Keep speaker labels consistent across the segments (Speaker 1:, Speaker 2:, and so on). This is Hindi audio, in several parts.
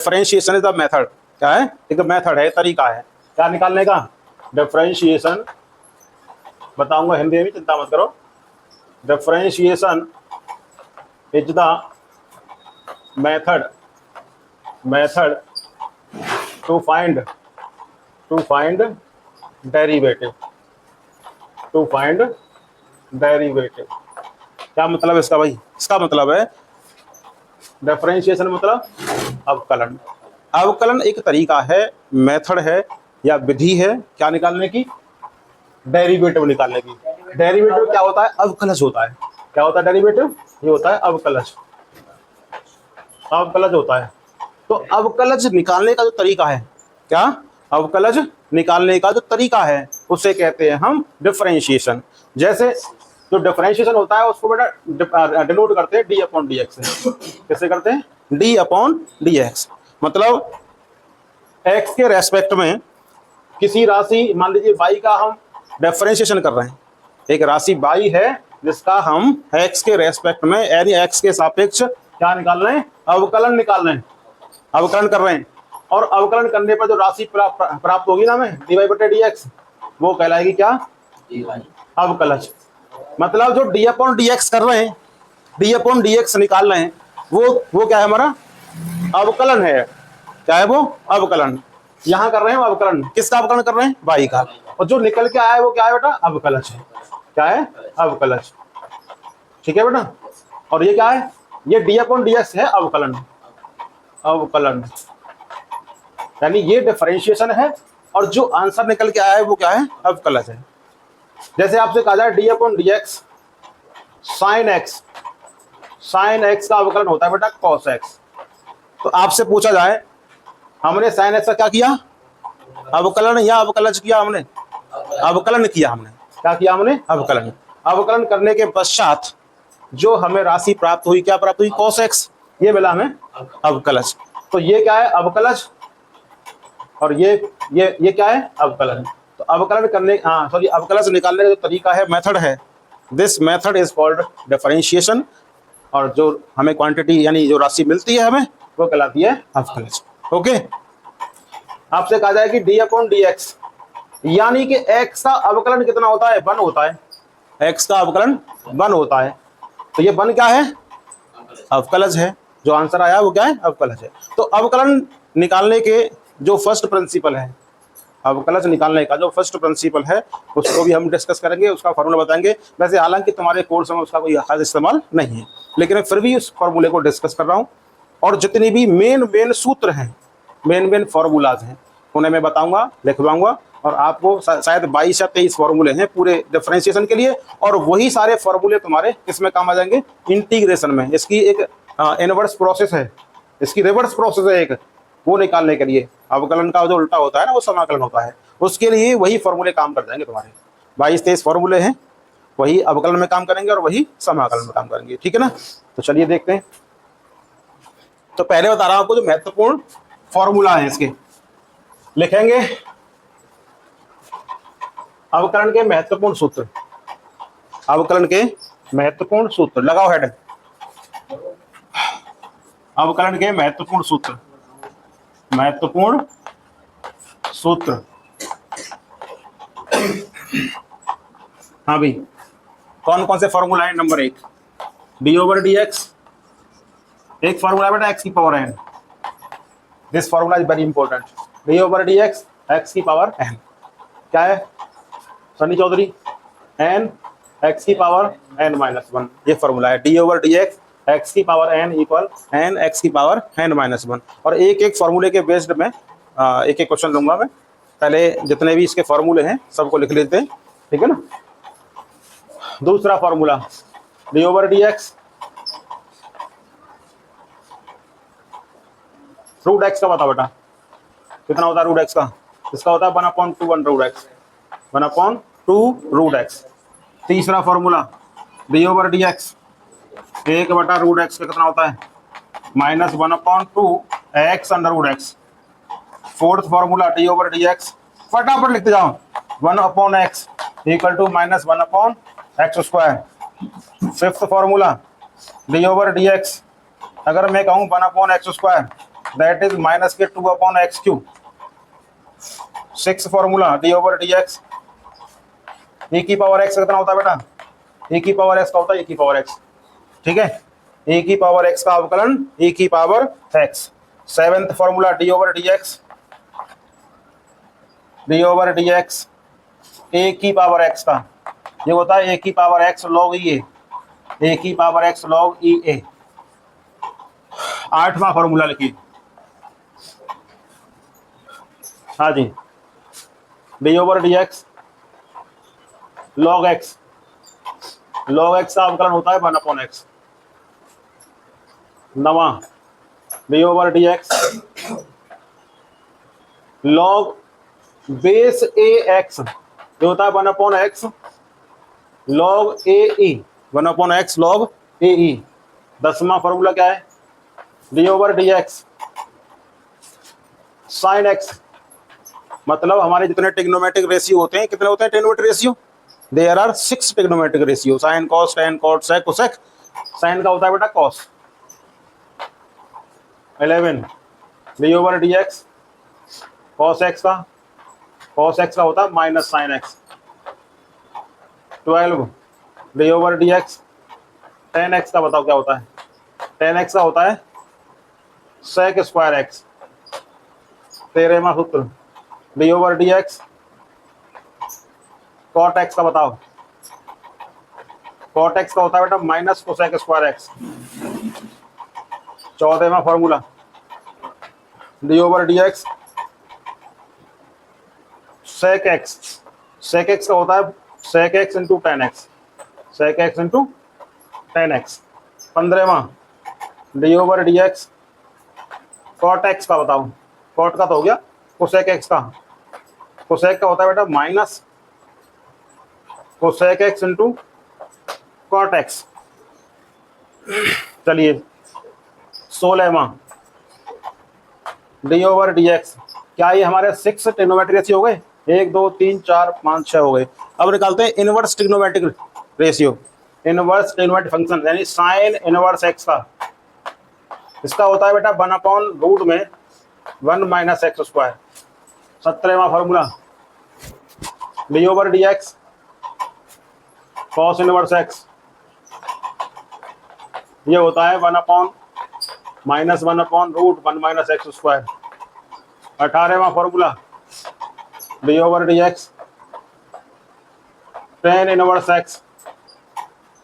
Speaker 1: डिफरेंशिएशन इज द मेथड, क्या है, एक मेथड है, तरीका है क्या निकालने का, डिफरेंशिएशन। बताऊंगा हिंदी में, चिंता मत करो। Differentiation is the method to find derivative, क्या मतलब है इसका भाई? इसका मतलब है डिफरेंशिएशन मतलब अवकलन। अवकलन एक तरीका है, मेथड है या विधि है क्या निकालने की, डेरिवेटिव निकालने की। डेरिवेटिव क्या होता है? अवकलज होता है। क्या होता है डेरिवेटिव? ये होता है अवकलज, अवकलज होता है। तो अवकलज निकालने का जो तरीका है, क्या, अवकलज निकालने का जो तरीका है उसे कहते हैं हम डिफरेंशिएशन। जैसे जो डिफरेंशिएशन होता है उसको बेटा डिनोट करते हैं डी अपॉन डी एक्स से। कैसे करते हैं? D upon D x. मतलब एक्स के रेस्पेक्ट में किसी राशि, मान लीजिए y का हम डिफरेंशिएशन कर रहे हैं। एक राशि y है जिसका हम x के रेस्पेक्ट में यानी x के सापेक्ष क्या निकाल रहे हैं? अवकलन निकाल रहे हैं, अवकलन कर रहे हैं। और अवकलन करने पर जो राशि प्राप्त होगी ना हमें dy बटे डी एक्स, वो कहलाएगी क्या? अवकलज। मतलब जो डी अपॉन डी एक्स कर रहे हैं, डी अपॉन डी एक्स निकाल रहे हैं, वो क्या है? हमारा अवकलन है। क्या है वो? अवकलन। यहाँ कर रहे हैं अवकलन। किसका अवकलन कर रहे हैं? y का। और जो निकल के आया है वो क्या है बेटा? अवकलज है। क्या है? अवकलज। ठीक है बेटा। और ये क्या है? ये डी अपॉन डी एक्स है, अवकलन। अवकलन यानी ये डिफरेंशिएशन है और जो आंसर निकल के आया है वो क्या है? अवकलज है। जैसे आपसे कहा जाए D upon D x sine x, sine x का अवकलन होता है बेटा कॉस एक्स। तो आपसे पूछा जाए हमने साइन एक्स का क्या किया? अवकलन या अवकलज किया? हमने अवकलन किया। हमने क्या किया? हमने अवकलन। अवकलन करने के पश्चात जो हमें राशि प्राप्त हुई, क्या प्राप्त हुई? Cos x. ये मिला हमें अवकलज। तो ये क्या है? अवकलज। और ये क्या है? अवकलन। तो अवकलन करने, अवकलज निकालने का जो तरीका है, मेथड है, this method is called differentiation. और जो हमें क्वांटिटी यानी जो राशि मिलती है हमें, वो कहलाती है अवकलज। ओके। आपसे कहा जाए कि डी अपॉन डी एक्स यानी कि एक्स का अवकलन कितना होता है? 1 होता है। एक्स का अवकलन 1 होता है। तो ये 1 क्या है? अवकलज है। जो आंसर आया वो क्या है? अवकलज है। तो अवकलन निकालने के जो फर्स्ट प्रिंसिपल है, अवकलज निकालने का जो फर्स्ट प्रिंसिपल है, उसको भी हम डिस्कस करेंगे, उसका फॉर्मूला बताएंगे। वैसे हालांकि तुम्हारे कोर्स में उसका कोई खास इस्तेमाल नहीं है, लेकिन फिर भी उस फॉर्मूले को डिस्कस कर रहा हूँ। और जितनी भी मेन सूत्र हैं, मेन फॉर्मूलाज हैं, उन्हें मैं बताऊंगा, लिखवाऊंगा। और आपको शायद 22 या 23 फॉर्मूले हैं पूरे डिफरेंशिएशन के लिए। और वही सारे फॉर्मूले तुम्हारे किसमें काम आ जाएंगे? इंटीग्रेशन में। इसकी एक इनवर्स प्रोसेस है, इसकी रिवर्स प्रोसेस है एक, वो निकालने के लिए। अवकलन का जो उल्टा होता है ना, वो समाकलन होता है। उसके लिए वही फॉर्मूले काम कर जाएंगे तुम्हारे। 22-23 फॉर्मूले हैं, वही अवकलन में काम करेंगे और वही समाकलन में काम करेंगे। ठीक है ना? तो चलिए देखते हैं। तो पहले बता रहा हूं आपको जो महत्वपूर्ण फॉर्मूला है, इसके लिखेंगे अवकलन के महत्वपूर्ण सूत्र। अवकलन के महत्वपूर्ण सूत्र लगाओ हेड। अवकलन के महत्वपूर्ण सूत्र, महत्वपूर्ण सूत्र। हाँ भाई, कौन कौन से फॉर्मूला है? Number 1 d over D x. एक फॉर्मूला बेटा एक्स की power n. This formula is very important. D over D x x की पावर एन। क्या है सनी चौधरी? एन एक्स की पावर एन माइनस 1। ये फॉर्मूला है d over D x x की power n equal n x की पावर एन माइनस 1। और एक एक फॉर्मूले के बेस्ड में एक एक क्वेश्चन लूंगा मैं। पहले जितने भी इसके फॉर्मूले हैं सबको लिख लेते हैं, ठीक है ना? दूसरा formula d over D x root x का बता बेटा, कितना होता है रूट एक्स का? इसका होता है 1/2 रूट एक्स, 1/2 रूट एक्स। तीसरा formula d over D x 1/रूट एक्स का कितना होता है? -1/2 x under root x. Fourth formula d over D x, फटाफट लिखते जाओ, 1/x equal to -1/x²। Fifth formula d over D x, अगर मैं कहूँ 1/x², दैट इज माइनस के 2/x³। 6 formula d over D x, a की पावर एक्स कितना होता है बेटा, ए की पावर एक्स का होता है ए की पावर एक्स, ठीक है, ए की पावर एक्स का अवकलन ए की power x. 7th formula d over D x, d over D x a की पावर एक्स का, ये होता है ए की power x log e a, a की power x log e a. 8वां फॉर्मूला लिखिए, हाँ जी, d over D x log x, log x का अवकलन होता है 1/x। 9वां d over D x log base a x, जो होता है 1/x लॉग ए ई, 1/x लॉग ए ई। 10वां फॉर्मूला क्या है, d over D x sine x, मतलब हमारे जितने ट्रिग्नोमेट्रिक रेशियो होते हैं, कितने होते हैं trigonometric ratio, there are 6 trigonometric ratio, sine cos tan cot sec cosec. Sine का होता है बेटा cos. 11 d over D x cos x का, कॉस एक्स का होता है minus sine x. 12 d over D x tan x का, बताओ क्या होता है, टेन एक्स का होता है सेक स्क्वायर एक्स। 13वां सूत्र d over D x cot x का, बताओ कॉट एक्स का होता है बेटा माइनस कोसेक स्क्वायर एक्स। 14वां formula d over D x sec x, sec x का होता है sec x into tan x, sec x into tan x. 15वां d over D x cot x का, बताओ कॉट का तो हो गया, कोसेक एक्स का, कोसेक का होता है बेटा minus cosec x into cot x. चलिए 16वां डी ओवर डी एक्स, क्या ये हमारे 6 ट्रिग्नोमेट्रिक रेशियो हो गए, 1 2 3 4 5 6 हो गए। अब निकालते हैं inverse trigonometric ratio, inverse trigonometric function यानी साइन इनवर्स एक्स का, इसका होता है बेटा 1/रूट में 1 माइनस एक्स स्क्वायर। 17वां formula d over D x cos inverse x, ये होता है 1/रूट 1 माइनस एक्स स्क्वायर। 18वां formula d over D x tan inverse x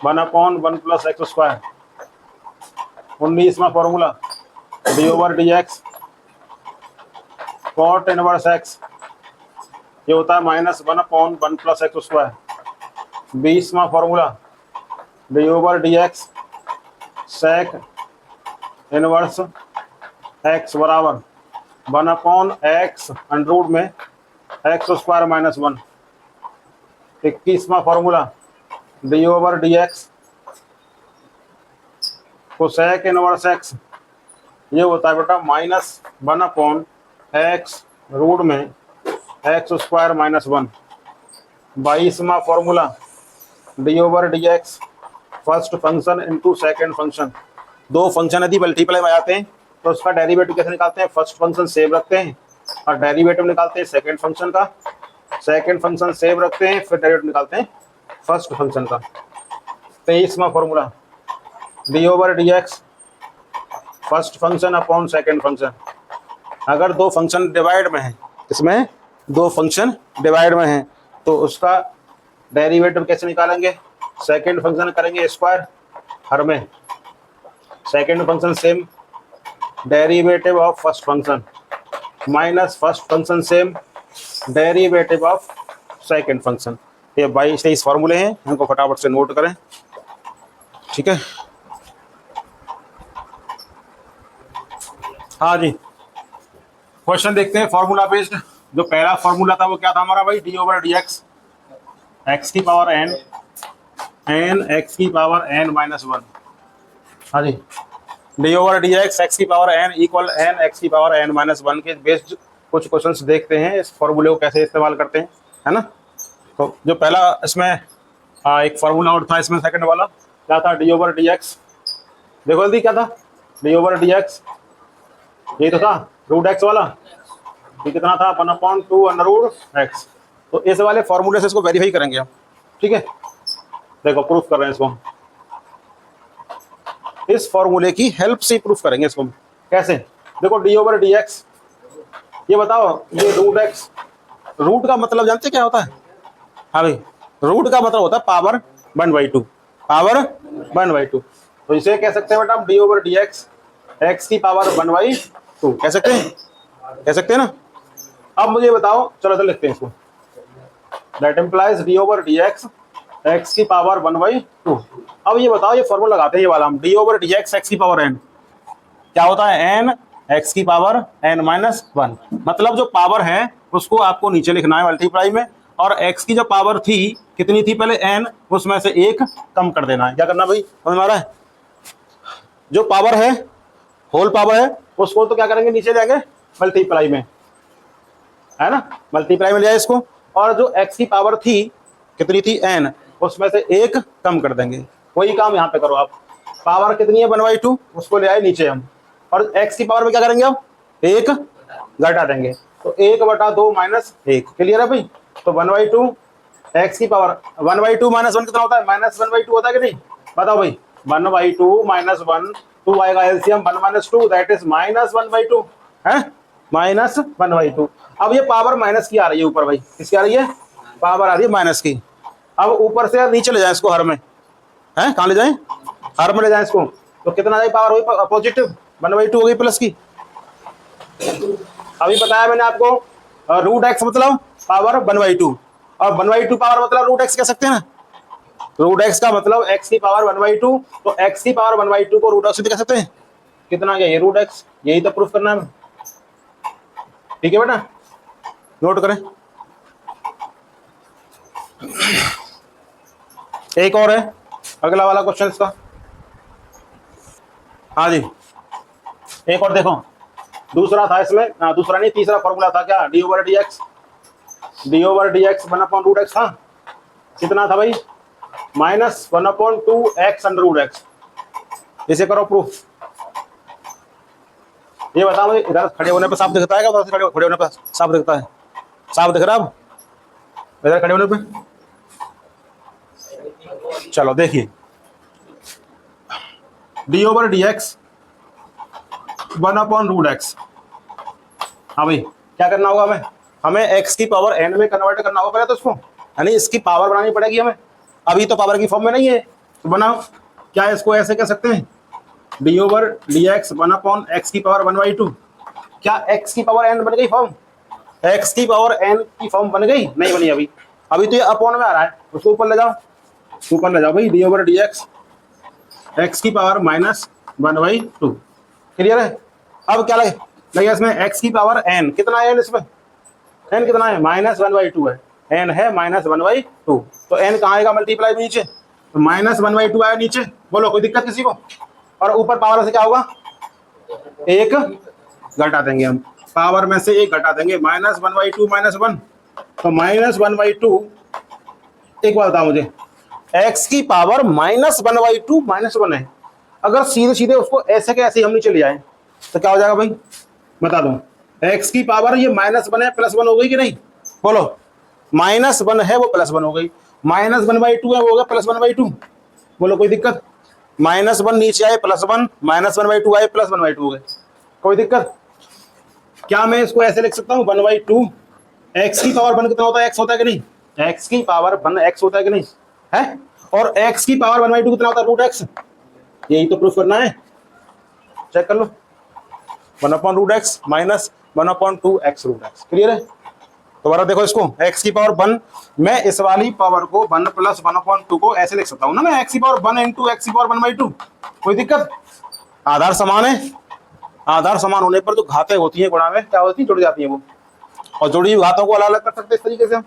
Speaker 1: 1/1 plus x square. 19वां formula d over D x cot inverse x, ये होता है -1/1 प्लस एक्स स्क्वायर। 20वां formula d over D x sec inverse x बराबर 1/x अंडररूट में एक्स स्क्वायर माइनस 1। 21वां formula d over D x cosec inverse x, ये होता है बेटा -1/x रूट में एक्स स्क्वायर माइनस 1। 22वां formula d over D x first function into second function, दो फंक्शन यदि मल्टीप्लाई में आते हैं तो उसका डेरिवेटिव कैसे निकालते हैं, फर्स्ट फंक्शन सेव रखते हैं और डेरिवेटिव निकालते हैं सेकंड फंक्शन का, सेकंड फंक्शन सेव रखते हैं फिर डेरिवेटिव निकालते हैं फर्स्ट फंक्शन का। 23वां formula d over D x first function upon second function, अगर दो फंक्शन डिवाइड में है, इसमें दो फंक्शन डिवाइड में हैं तो उसका डेरिवेटिव कैसे निकालेंगे, सेकंड फंक्शन करेंगे स्क्वायर हर में, second function same derivative of first function minus first function same derivative of second function. ये 22-23 फार्मूले हैं, इनको फटाफट से नोट करें, ठीक है। हाँ जी, क्वेश्चन देखते हैं फार्मूला बेस्ड। जो पहला फार्मूला था वो क्या था हमारा भाई, d over D x x की पावर एन एन एक्स की पावर एन माइनस 1। हाँ जी, d over D x x की power n equal n x की पावर एन माइनस 1 के बेस्ड कुछ क्वेश्चंस देखते हैं, इस फॉर्मूले को कैसे इस्तेमाल करते हैं, है ना। तो जो पहला इसमें एक फार्मूला और था, इसमें सेकंड वाला क्या था, डी ओवर डी एक्स, देखो जल्दी क्या था, डी ओवर डी एक्स यही तो था रूट एक्स वाला, ये कितना था 1/2 अंडर रूट एक्स। तो इस वाले फॉर्मूले से इसको वेरीफाई करेंगे हम, ठीक है। देखो प्रूफ कर रहे हैं इसको, इस फॉर्मूले की हेल्प से प्रूफ करेंगे इसको। कैसे? देखो डी ओवर डी एक्स, ये बताओ ये रूट एक्स, रूट का मतलब जानते क्या होता है? हाँ भाई, रूट का मतलब होता है पावर 1/2, पावर 1/2। तो इसे कह सकते हैं बेटा हम D over D x, x की पावर 1/2 कह सकते हैं, कह सकते हैं ना। अब मुझे बताओ, चलो चलो लिखते हैं इसको, that implies D over D x, x की पावर 1/2। अब ये बताओ, ये फॉर्मूला लगाते हैं ये वाला हम, D over D x, x की पावर एन, क्या होता है? एन एक्स की पावर एन माइनस 1। मतलब जो पावर है उसको आपको नीचे लिखना है मल्टीप्लाई में, और एक्स की जो पावर थी कितनी थी पहले? एन, उसमें से एक कम कर देना है। क्या करना भाई, समझ में आ रहा है? जो पावर है, होल पावर है, उसको तो क्या करेंगे, नीचे जाएंगे मल्टीप्लाई में, है ना, मल्टीप्लाई में ले जाए इसको। और जो एक्स की पावर थी कितनी थी? एन, उसमें से एक कम कर देंगे। वही काम यहाँ पे करो आप, पावर कितनी है 1/2, उसको ले आए नीचे हम, और एक्स की पावर में क्या करेंगे अब? एक घटा देंगे, तो 1/2 माइनस 1। क्लियर है भाई? तो 1/2 एक्स की पावर 1/2 माइनस 1 कितना होता है? माइनस 1/2 होता है कि नहीं? बताओ भाई, 1/2 माइनस 1, 2 आएगा एलसीएम 1 - 2, दैट इज माइनस 1/2 है, माइनस 1/2। अब ये पावर माइनस की आ रही है ऊपर भाई, किसकी आ रही है? पावर आ रही है माइनस की। अब ऊपर से नीचे ले जाए इसको, हर में है, कहाँ ले जाए? हर में ले जाए इसको, तो कितना जाए पावर हुई? पॉजिटिव 1/2 हो गई प्लस की। अभी बताया मैंने आपको, रूट एक्स मतलब पावर 1/2, और 1/2 पावर मतलब रूट एक्स कह सकते हैं ना। रूट एक्स का मतलब एक्स की पावर 1/2, तो एक्स की पावर 1/2 को रूट एक्स कह सकते हैं। कितना गया ये रूट एक्स, यही तो प्रूफ करना है, ठीक है बेटा, नोट करें। एक और है अगला वाला क्वेश्चन इसका, हाँ जी एक और देखो, दूसरा था इसमें, दूसरा नहीं तीसरा फॉर्मूला था क्या? D over D x, d over D x 1/रूट एक्स था, कितना था भाई? Minus 1/2 x under root x. इसे करो प्रूफ। ये बताओ मुझे, इधर खड़े होने पर साफ दिखता है क्या? उधर खड़े होने पर साफ दिखता है? साफ दिख रहा है अब इधर खड़े होने पे? चलो देखिए, डी ओवर डी एक्स 1/रूट एक्स। हाँ भाई, क्या करना होगा हमें? हमें एक्स की पावर एन में कन्वर्ट करना होगा पहले तो इसको, यानी इसकी पावर बनानी पड़ेगी हमें। अभी तो पावर की फॉर्म में नहीं है, तो बनाओ। क्या इसको ऐसे कह सकते हैं? डी ओवर डी एक्स 1/एक्स की पावर 1/2। क्या एक्स की पावर एन बन गई फॉर्म? एक्स की पावर एन की फॉर्म बन गई? नहीं बनी अभी, अभी तो ये अपॉन में आ रहा है, उसको ऊपर ले जाओ, ऊपर ले जाओ भाई। D over D x, x की पावर माइनस 1/2। क्लियर है? अब क्या लगे इसमें? एक्स की पावर एन, कितना है एन इसमें? एन कितना है? माइनस 1/2 है, एन है माइनस 1/2। तो एन कहाँ आएगा मल्टीप्लाई में नीचे? तो माइनस 1/2 आया नीचे, बोलो कोई दिक्कत किसी को? और ऊपर पावर से क्या होगा? एक घटा देंगे हम, पावर में से एक घटा देंगे, माइनस 1/2 माइनस 1, तो माइनस 1/2। एक बात बताओ मुझे, एक्स की पावर माइनस 1/2 माइनस 1 है, अगर सीधे सीधे उसको ऐसे के ऐसे हम नीचे ले जाए तो क्या हो जाएगा भाई? बता दो। एक्स की पावर ये -1 है, +1 हो गई कि नहीं? बोलो, -1 है वो +1 हो गई, -1/2 है वो हो गया +1/2। बोलो कोई दिक्कत? -1 नीचे आए +1, -1/2 आए +1/2 हो गए, कोई दिक्कत? क्या मैं इसको ऐसे लिख सकता हूँ 1/2? एक्स की पावर 1 कितना होता है? एक्स होता है कि नहीं? एक्स की पावर 1 एक्स होता है कि नहीं है? और एक्स की पावर 1/2 कितना होता है? Root x. यही तो प्रूफ करना है, चेक कर लो। 1/रूट x minus 1/2 x root x. Clear है? दोबारा देखो इसको, x की पावर 1, मैं इस वाली पावर को 1 + 1/2 को ऐसे लिख सकता हूँ ना, मैं x की पावर 1 × x की पावर 1/2। कोई दिक्कत? आधार समान है, आधार समान होने पर जो घातें होती हैं गुणा में क्या होती है? जुड़ जाती हैं वो, और जुड़ी हुई घातों को अलग अलग कर सकते हैं इस तरीके से हम।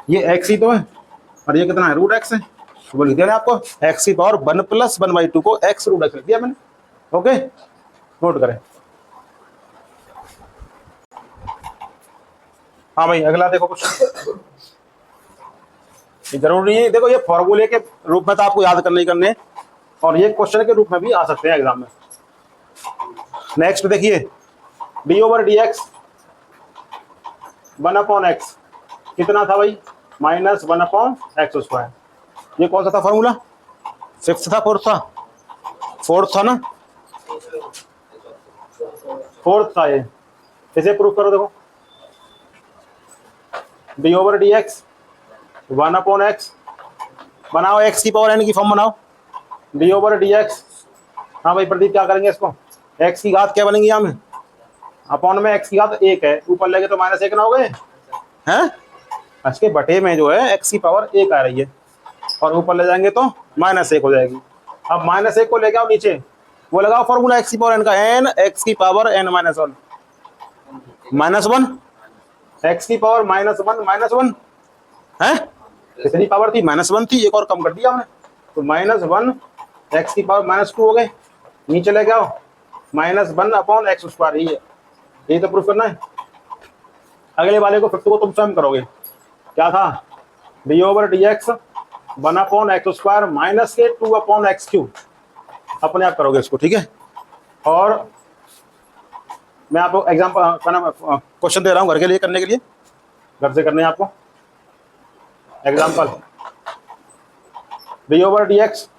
Speaker 1: ये x ही तो है, और ये कितना है? रूट एक्स है। वो लिख दिया आपको, x की पावर 1 + 1/2 को x रूट एक्स लिख दिया मैंने। ओके, नोट करें। हाँ भाई, अगला देखो कुछ जरूरी है, देखो ये फॉर्मूले के रूप में तो आपको याद करने ही करने, और ये क्वेश्चन के रूप में भी आ सकते हैं एग्जाम में। नेक्स्ट देखिए, d over D x 1/x कितना था भाई, -1/x²। ये कौन सा था फॉर्मूला, फिफ्थ था फोर्थ था, फोर्थ था ना, फोर्थ था ये। इसे प्रूफ करो, देखो D over D x 1/x, बनाओ x की पावर n की फॉर्म बनाओ, डी ओवर डी एक्स। हाँ भाई प्रदीप क्या करेंगे इसको, x की घात क्या बनेंगी यहाँ में, अपॉन में x की घात 1 है, ऊपर लेके तो -1 ना हो गए हैं, इसके बटे में जो है x की पावर 1 आ रही है और ऊपर ले जाएंगे तो -1 हो जाएगी। अब -1 को लेके आओ नीचे, वो लगाओ फॉर्मूला x की पावर n का, n x की पावर n -1 -1 x की पावर -1 है, कितनी पावर थी, -1 थी, एक और कम कर दिया हमने, तो -1 x की पावर -2 हो गए, नीचे लेके आओ -1/x², ये तो प्रूफ करना है। अगले वाले को फिफ्थ को तुम स्वयं करोगे, क्या था, D over D x 1/x² minus के 2/x³, अपने आप करोगे इसको, ठीक है। और मैं आपको एग्जाम्पल क्वेश्चन दे रहा हूँ घर के लिए, करने के लिए, घर से करने हैं आपको। Example, d over D x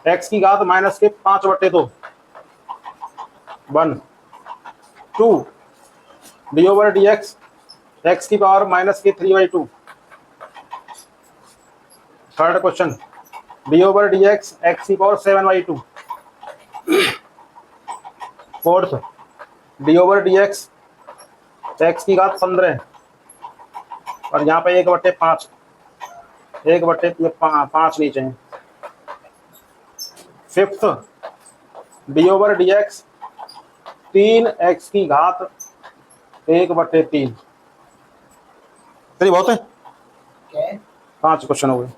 Speaker 1: x की घात माइनस के 5/2 1 2 डी ओवर डी एक्स एक्स की पावर माइनस के 3/2। Third question, d over D x x की power 7/2। Fourth, d over D x x की घात 15 और यहाँ पे 1/5, 1/5 नीचे है। Fifth, D over D x 3x की घात 1/3। चलिए बहुत है, 5 क्वेश्चन हो गए।